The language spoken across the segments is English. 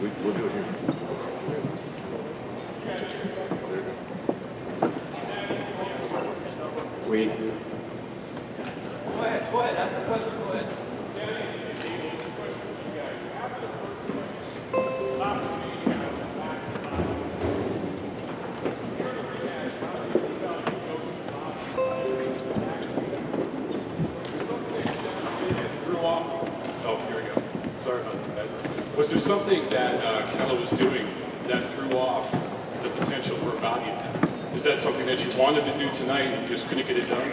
We'll do it here. Go ahead, ask the question, go ahead. Oh, here we go. Sorry about that, guys. Was there something that Canelo was doing that threw off the potential for a body attack? Is that something that you wanted to do tonight and just couldn't get it done?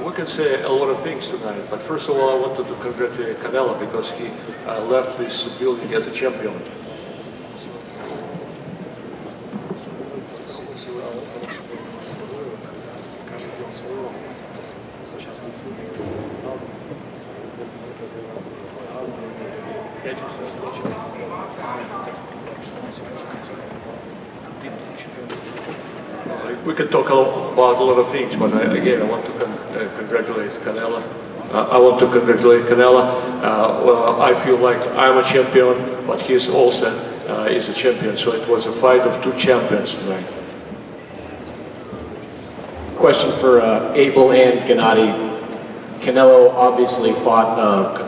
We can say a lot of things tonight, but first of all, I wanted to congratulate Canelo because he left this building as a champion. We can talk about a lot of things, but again, I want to congratulate Canelo. I want to congratulate Canelo. I feel like I'm a champion, but he's also is a champion. So it was a fight of two champions tonight. Question for Abel and Gennady. Canelo obviously fought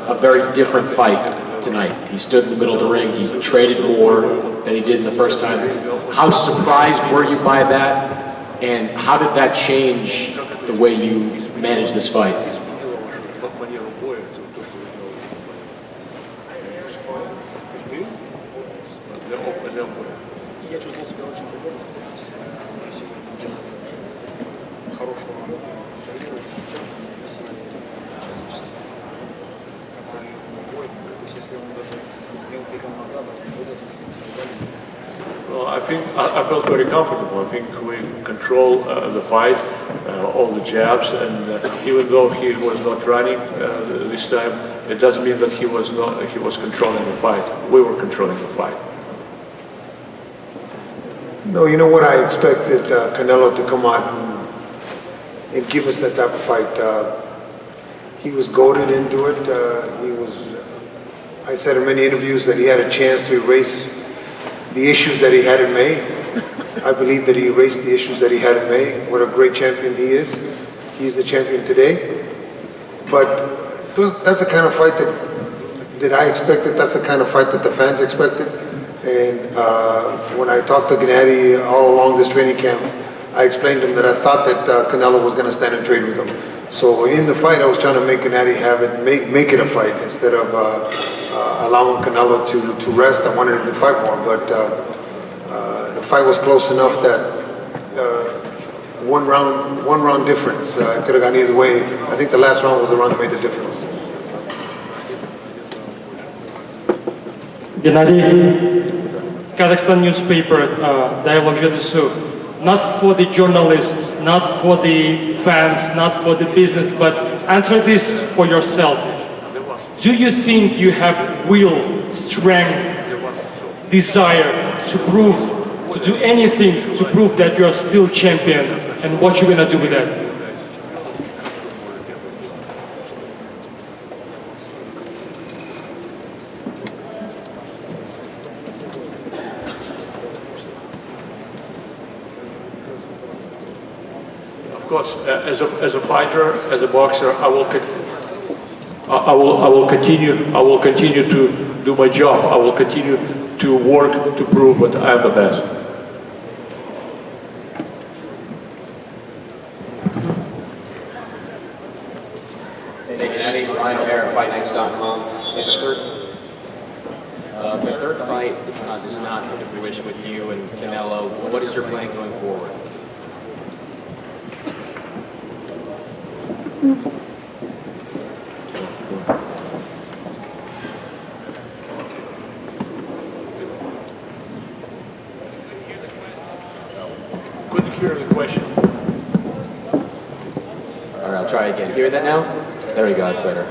a very different fight tonight. He stood in the middle of the ring. He traded more than he did in the first time. How surprised were you by that? And how did that change the way you managed this fight? Well, I think I felt very comfortable. I think we control the fight, all the jabs, and even though he was not running this time, it doesn't mean that he was controlling the fight. We were controlling the fight. No, you know what? I expected Canelo to come out and give us that type of fight. He was goated into it. I said in many interviews that he had a chance to erase the issues that he had in May. I believe that he erased the issues that he had in May. What a great champion he is. He's the champion today. But that's the kind of fight that I expected. That's the kind of fight that the fans expected. And when I talked to Gennady all along this training camp, I explained to him that I thought that Canelo was going to stand and trade with him. So in the fight, I was trying to make Gennady have it, make it a fight instead of allowing Canelo to rest. I wanted him to fight more, but the fight was close enough that one round difference. It could have gone either way. I think the last round was the round that made the difference. Gennady, Kazakhstan newspaper, Dialogue Jedusu. Not for the journalists, not for the fans, not for the business, but answer this for yourself. Do you think you have will, strength, desire to do anything to prove that you are still champion? And what you're gonna do with that? Of course, as a fighter, as a boxer, I will continue to do my job. I will continue to work to prove that I am the best. Gennady, Ryan O'Hara, FightNights.com. If the third fight does not come to fruition with you and Canelo, what is your plan going forward? Couldn't hear the question. All right, I'll try again. Hear that now? There we go, that's better.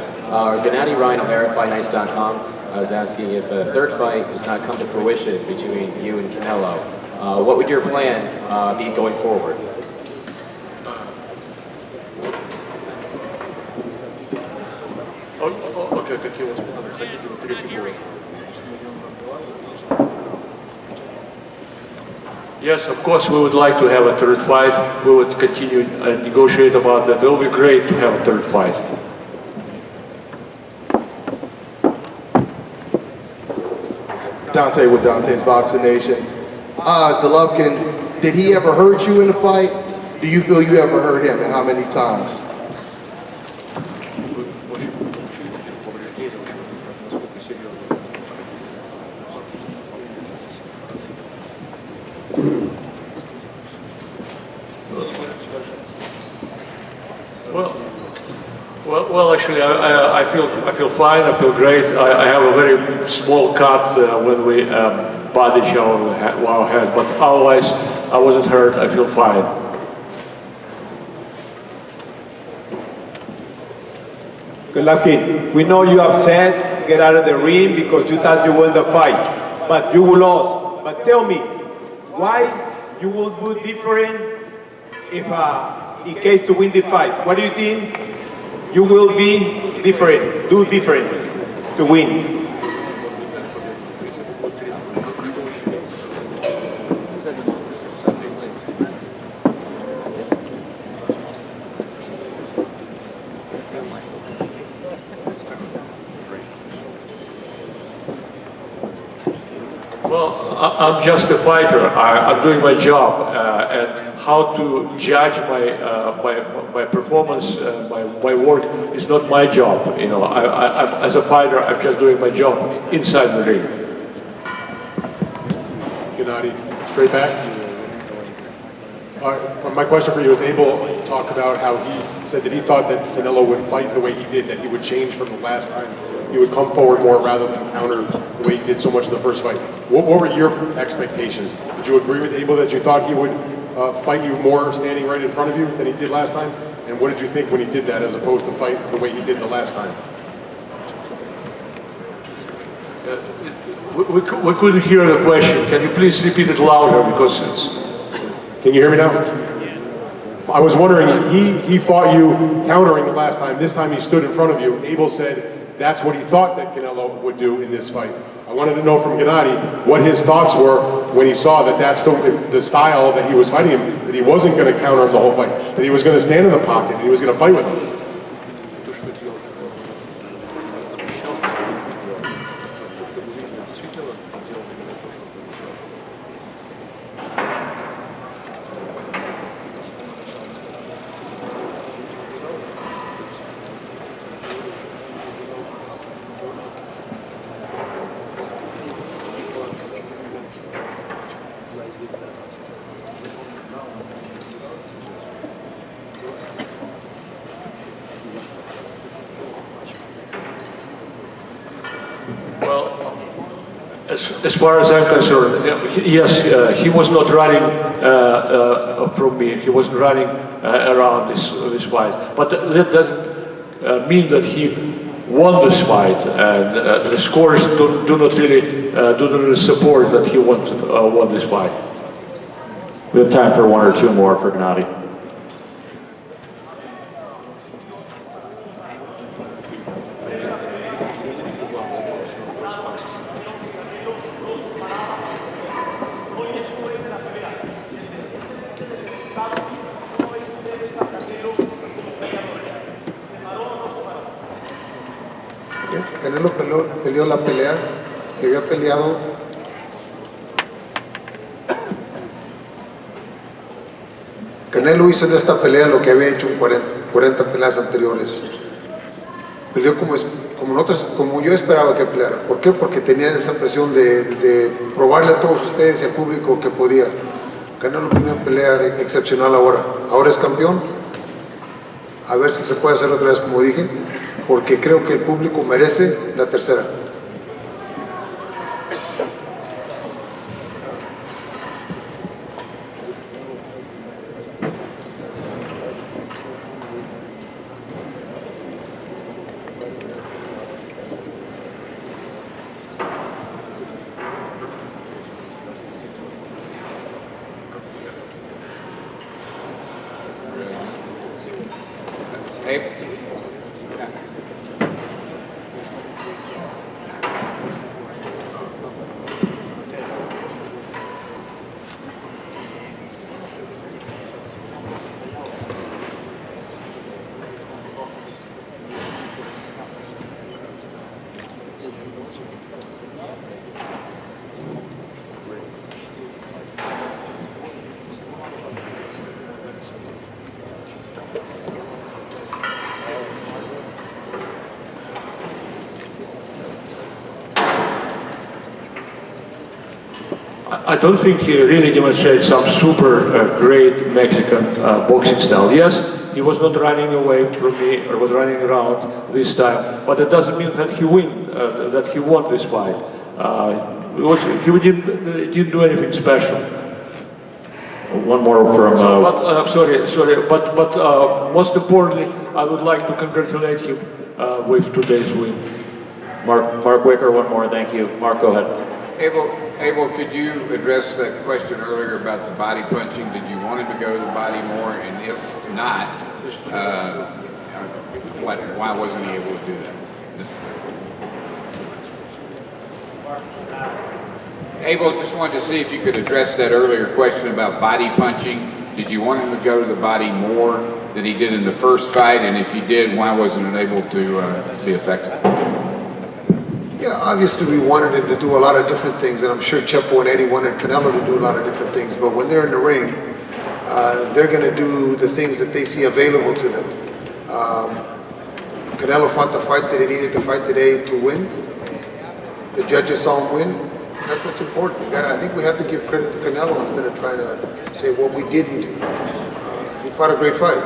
Gennady Ryan O'Hara, FightNights.com. I was asking if a third fight does not come to fruition between you and Canelo, what would your plan be going forward? Окей, какие у вас планы? Хотите на третий бой? Yes, of course, we would like to have a third fight. We would continue and negotiate about that. It will be great to have a third fight. Dante with Dante's Boxing Nation. Golovkin, did he ever hurt you in the fight? Do you feel you ever hurt him, and how many times? Well, actually, I feel fine. I feel great. I have a very small cut when we bandage our head, but otherwise, I wasn't hurt. I feel fine. Golovkin, we know you upset, get out of the ring because you thought you won the fight, but you lost. But tell me, why you will do different if, in case to win the fight? What do you think you will be different, do different to win? Well, I'm just a fighter. I'm doing my job, and how to judge my performance, my work is not my job. You know, I'm as a fighter, I'm just doing my job inside the ring. Gennady, straight back. My question for you is, Abel talked about how he said that he thought that Canelo would fight the way he did, that he would change from the last time. He would come forward more rather than counter the way he did so much in the first fight. What were your expectations? Did you agree with Abel that you thought he would fight you more standing right in front of you than he did last time? And what did you think when he did that as opposed to fight the way he did the last time? We couldn't hear the question. Can you please repeat it louder, because it's... Can you hear me now? I was wondering, he fought you countering the last time. This time he stood in front of you. Abel said that's what he thought that Canelo would do in this fight. I wanted to know from Gennady what his thoughts were when he saw that that's the style that he was fighting him, that he wasn't going to counter him the whole fight, that he was going to stand in the pocket and he was going to fight with him. Well, as far as I'm concerned, yes, he was not running from me. He wasn't running around this fight. But that doesn't mean that he won this fight. And the scores do not really support that he won this fight. We have time for one or two more for Gennady. Canelo peleó la pelea que había peleado Canelo hizo en esta pelea lo que había hecho en 40 peleas anteriores. Peleó como yo esperaba que peleara. ¿Por qué? Porque tenía esa presión de probarle a todos ustedes y al público que podía. Canelo primera pelea excepcional ahora. Ahora es campeón. A ver si se puede hacer otra vez como dije, porque creo que el público merece la tercera. Abel. I don't think he really demonstrated some super great Mexican boxing style. Yes, he was not running away from me or was running around this time, but it doesn't mean that that he won this fight. He didn't do anything special. One more from. But most importantly, I would like to congratulate him with today's win. Mark Wicker, one more. Thank you. Mark, go ahead. Abel, could you address that question earlier about the body punching? Did you want him to go to the body more? And if not, why wasn't he able to do that? Abel, just wanted to see if you could address that earlier question about body punching. Did you want him to go to the body more than he did in the first fight? And if he did, why wasn't it able to be effective? Yeah, obviously we wanted him to do a lot of different things, and I'm sure Chepo and Eddie wanted Canelo to do a lot of different things, but when they're in the ring, they're going to do the things that they see available to them. Canelo fought the fight that he needed to fight today to win. The judges saw him win. That's what's important. I think we have to give credit to Canelo instead of trying to say what we didn't do. He fought a great fight.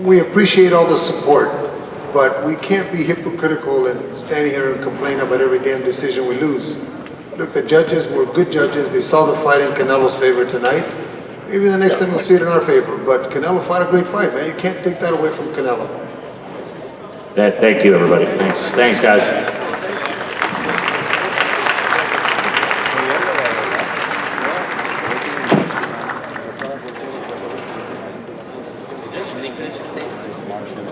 We appreciate all the support, but we can't be hypocritical and stand here and complain about every damn decision we lose. Look, the judges were good judges. They saw the fight in Canelo's favor tonight. Maybe the next time we'll see it in our favor, but Canelo fought a great fight, man. You can't take that away from Canelo. Thank you, everybody. Thanks, guys. Anything finish the stage? Just march them.